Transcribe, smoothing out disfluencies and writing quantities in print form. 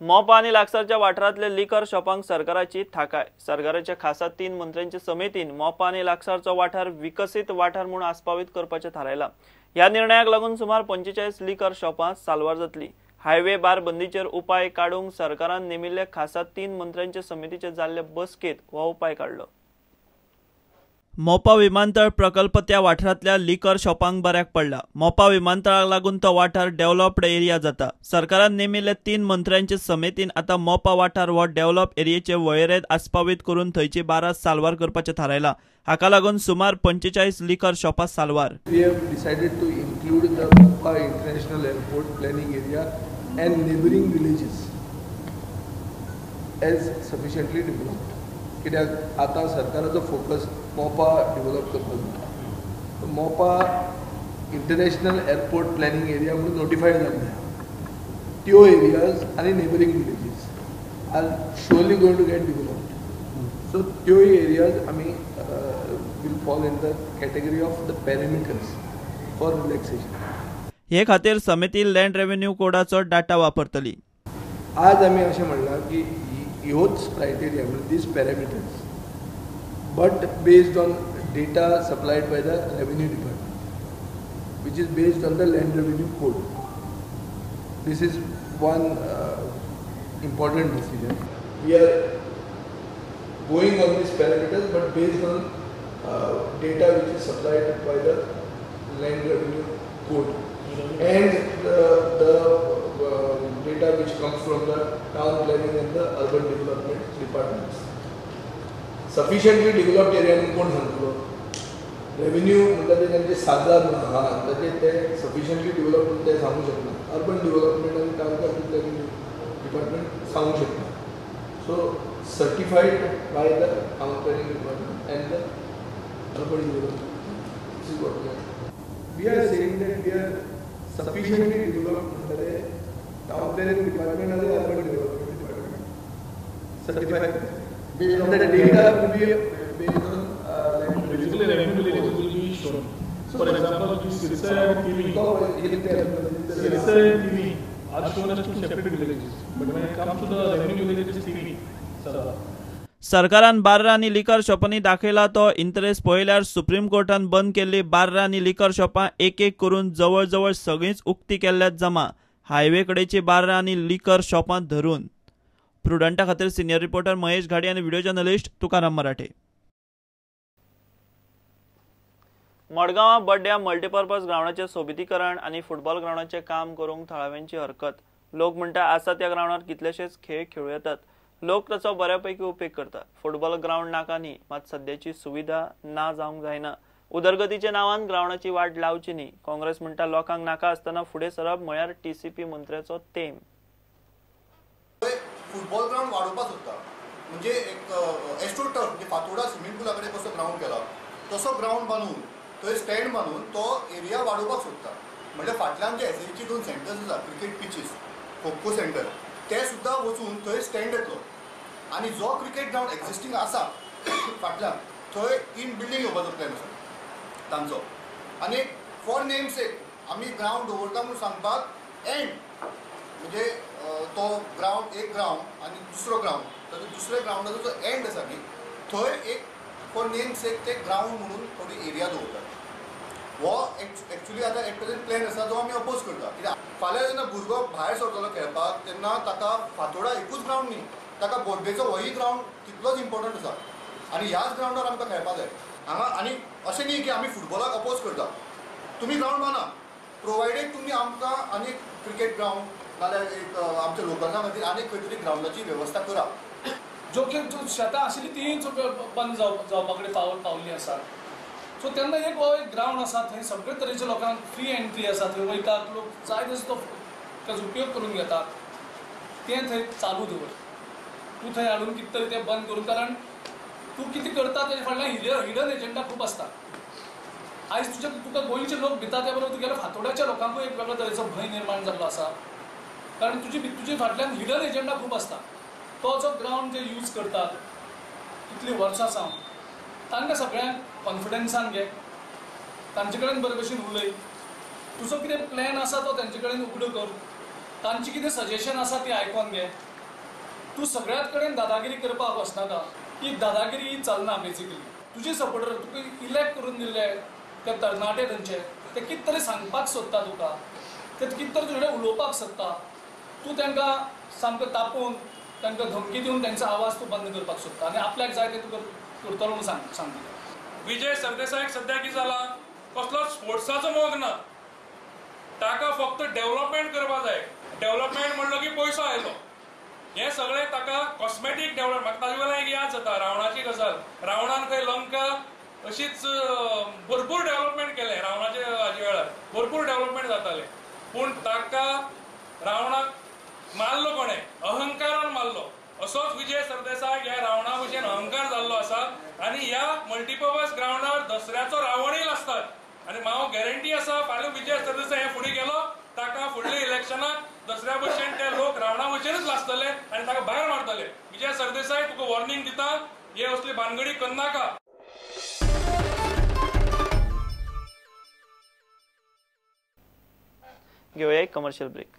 मोपा आणि लागसारच्या वाठारांतल्या लिकर शॉपांक सरकाराची थाकाय। सरकाराच्या खासा 3 मंत्र्यांच्या समितीन मोपा आणि लागसारचो वाठार विकसित वाठार म्हणून आस्पावीत करपाचें थारायला। ह्या निर्णयाक लागून सुमार 45 लिकर शॉपां साल्वार जातली। हायवे बार बंदीचेर उपाय काडूंक सरकारान नेमिल्ल्या खासा 3 मंत्र्यांच्या समितीचे जाल्ले बसकेत हो उपाय काडलो। मोपा विमानतळ प्रकल्प त्या वाठारांतल्या लिकर शॉपांक बऱ्याक पडला। मोपा विमानतळाक लागून तो वाठार डेव्हलप्ड एरिया जाता। सरकारान नेमिल्ल्या 3 मंत्र्यांच्या समितीन आता मोपा वाठार हो डेव्हलप एरियेचे वळेरेंत आस्पावीत करून थंयची बारा साल्वार करपाचें थारायला। हाका लागून सुमार 45 लिकर शॉपां साल्वार। We have decided to include the Mopa International Airport planning area and neighboring villages as sufficiently developed. कित्याक आता सरकाराचो फोकस मोपा डेव्हलप करपाचो। Mopa international airport planning area म्हणून नोटिफाईड जाल्ले त्यो एरियाज आनी neighbouring villages are surely going to get developed. So त्यो एरियाज आमी will fall in the category of the perimeters for relaxation. हे खातीर समिती लँड रेव्हेन्यू कोडाचो डाटा वापरतली। आज आमी अशें म्हणलां की ह्योच क्रायटेरिया म्हणजे these parameters but based on data supplied by the revenue department which is based on the land revenue code. This is one important decision. We are going on these parameters but based on data which is supplied by the land revenue code and the data which comes from the town planning and the urban development departments. Sufficiently developed area म्हणून कोण सांगतलो? Revenue म्हणजे त्यांचे साधन ताचे ते sufficiently developed म्हणून ते सांगू शकना। अर्बन डेव्हलपमेंट आणि टाउन प्लॅनिंग डिपार्टमेंट सांगू शकना। So certified by the town planning department and the urban development. This is what we are saying, that we are sufficiently developed by the town planning department and the urban development department. Certified. Based on the data will be based on basically revenue villages will be shown. So for example, Sirsa and TV. Sirsa and TV are shown as 2 separate villages. But when it comes to the revenue villages, TV. सरकारान बार्रा आनी लिकर शॉपांनी दाखयला तो interest पळयल्यार supreme कोर्टान बंद केल्ली बार्रा आनी लिकर शॉपां एक एक करून जवळ जवळ सगळींच उक्ती केल्ल्यात जमा हायवे कडेची बार्रा आनी लिकर शॉपां धरून। प्रुडंटा खातीर सिनियर रिपोर्टर महेश घाडी आनी व्हिडिओ जर्नलिस्ट तुकाराम मराठे। मडगांवां बड्ड्या मल्टीपर्पज ग्राउंडाचें सोबितीकरण आनी फुटबॉल ग्राउंडाचें काम करूंक थळाव्यांची हरकत। लोक म्हणटा आसा त्या ग्राउंडार कितलेशेच खेळ खेळूं येतात। लोक ताचो बऱ्यापैकी उपेग करतात। फुटबॉल ग्राउंड नाका न्ही, मात सद्याची सुविधा ना जावंक जायना। उदरगतीच्या नांवान ग्राउंडाची वाट लावची न्ही। काँग्रेस म्हणटा लोकांक नाका आसतना फुडें सरप म्हळ्यार टीसीपी मंत्र्याचो तेम। फुटबॉल ग्राउंड वाडोवपाक सोदता म्हणजे एक एस्ट्रोटर्फ म्हणजे फातोडा स्विमींग पूला कडेन कसो ग्राउंड केला तसो ग्राउंड बांदून थंय स्टँड बांदून तो एरिया वाडोवपाक सोदता। म्हणजे फाटल्यान जे एसएचची 2 सेंटर्स आसा क्रिकेट पिचीस खोखो सेंटर ते सुद्धा वचून थंय स्टँड येतलो आनी जो क्रिकेट ग्राउंड एक्झिस्टींग आसा फाटल्यान थंय इन बिल्डींग येवपाचो प्लॅन आसा तांचो। आनी फॉर नेम सेक आमी ग्राउंड दवरता म्हणून सांगपाक एंड म्हणजे तो ग्राउंड एक ग्राउंड आनी दुसरो ग्राउंड ताजो दुसऱ्या ग्राउंडाचो जो एंड आसा न्ही थंय एक फॉर नेम सेक ते ग्राउंड म्हणून थोडी एरिया दवरतात। हो एक्चुअली आतां एक प्रेजेंट प्लॅन आसा जो आमी अपोज करता। कित्याक फाल्यां जेन्ना भुरगो भायर सरतलो खेळपाक तेन्ना ताका फातोडा एकूच ग्राउंड न्ही, ताका बोड्डेचो होय ग्राउंड तितलोच इम्पॉर्टंट आसा आनी ह्याच ग्राउंडार आमकां खेळपाक जाय हांगा। आनी अशें न्ही की आमी फुटबॉलाक अपोज करता, तुमी ग्राउंड बांदा प्रोवायडेड तुमी आमकां आनी क्रिकेट ग्राउंड नाल्यार एक आमच्या लोकलां खातीर आनी खंय तरी ग्राउंडाची वेवस्था करा। जो शेतां आशिल्ली तीच बंद जावपा कडेन पावल्ली आसा। सो तेन्ना एक ग्राउंड आसा थंय सगळे तरेच्या लोकांक फ्री एंट्री आसा, थंय वयतात लोक जाय तसो ताजो उपयोग करून घेतात। तें थंय चालू दवर, तूं थंय हाडून कितें तरी तें बंद करून, कारण तूं कितें करता तेजे फाटल्यान हिडन एजेंडा खूब आसता। आयज तुका गोंयचे लोक भिता त्या बरोबर तुगेल्या फातोड्याच्या लोकांकूय एक वेगळ्या तरेचो भंय निर्माण जाल्लो आसा, कारण तुजे फाटल्यान हिडन एजेंडा खूब आसता। तो जो ग्राउंड जे यूज करतात कितलीं वर्सां सावन तांकां सगळ्यांक कॉन्फिडन्सान घे, तांचे कडेन बरे भशेन उलय, तुजो कितें प्लॅन आसा तो तांचे कडेन उगडो कर, तांची कितें सजेशन आसा ती आयकोन घे। तू सगळ्यात कडेन दादागिरी करपाक वचनाका की दादागिरी ही चलना बेसिकली. तुजे सपोर्टर तुका इलेक्ट करून दिल्ले ते तरणाटे थंयचे ते कितें तरी सांगपाक सोदता तुका, ते कितें तरी तुजे उलोवपाक सोदता. तू तांकां सामको तापोवन तांकां धमकी दिवन तांचो आवाज तू बंद करपाक सोदता आनी आपल्याक जाय ते तुका करतलो म्हणून सांगता. विजय सरदेसाईक सध्या कितें जाला, कसलो स्पोर्ट्साचो मोग ना, ताका फक्त डेव्हलपमेंट करपा जाय. डेव्हलपमेंट म्हणलो की पयसो आयलो. हे सगळे ताका कॉस्मेटीक डेव्हलप. म्हाका ताजे वेळार एक याद जाता रावणाची गजाल. रावणान खंय लंका अशीच भरपूर डेव्हलपमेंट केलें. रावणाचे हाजे वेळार भरपूर डेव्हलपमेंट जातालें, पूण ताका रावणाक मारलो कोणें? अहंकारान मारलो. असोच विजय सरदेसाय ह्या रावणा भशेन अहंकार जाल्लो आसा आनी ह्या मल्टीपर्पज ग्राउंडार दसऱ्याचो रावणूय नासतात. आनी हांव गॅरंटी आसा फाल्यां विजय सरदेसाय हे फुडें गेलो ताका फुडल्या इलेक्शनाक दसऱ्या भशेन ते लोक रावणा भशेनूच लासतले आनी ताका भायर मारतले. विजय सरदेसाय तुका वॉर्निंग दिता, हे असली भानगडी करनाका. घेऊया एक कमर्शियल ब्रेक.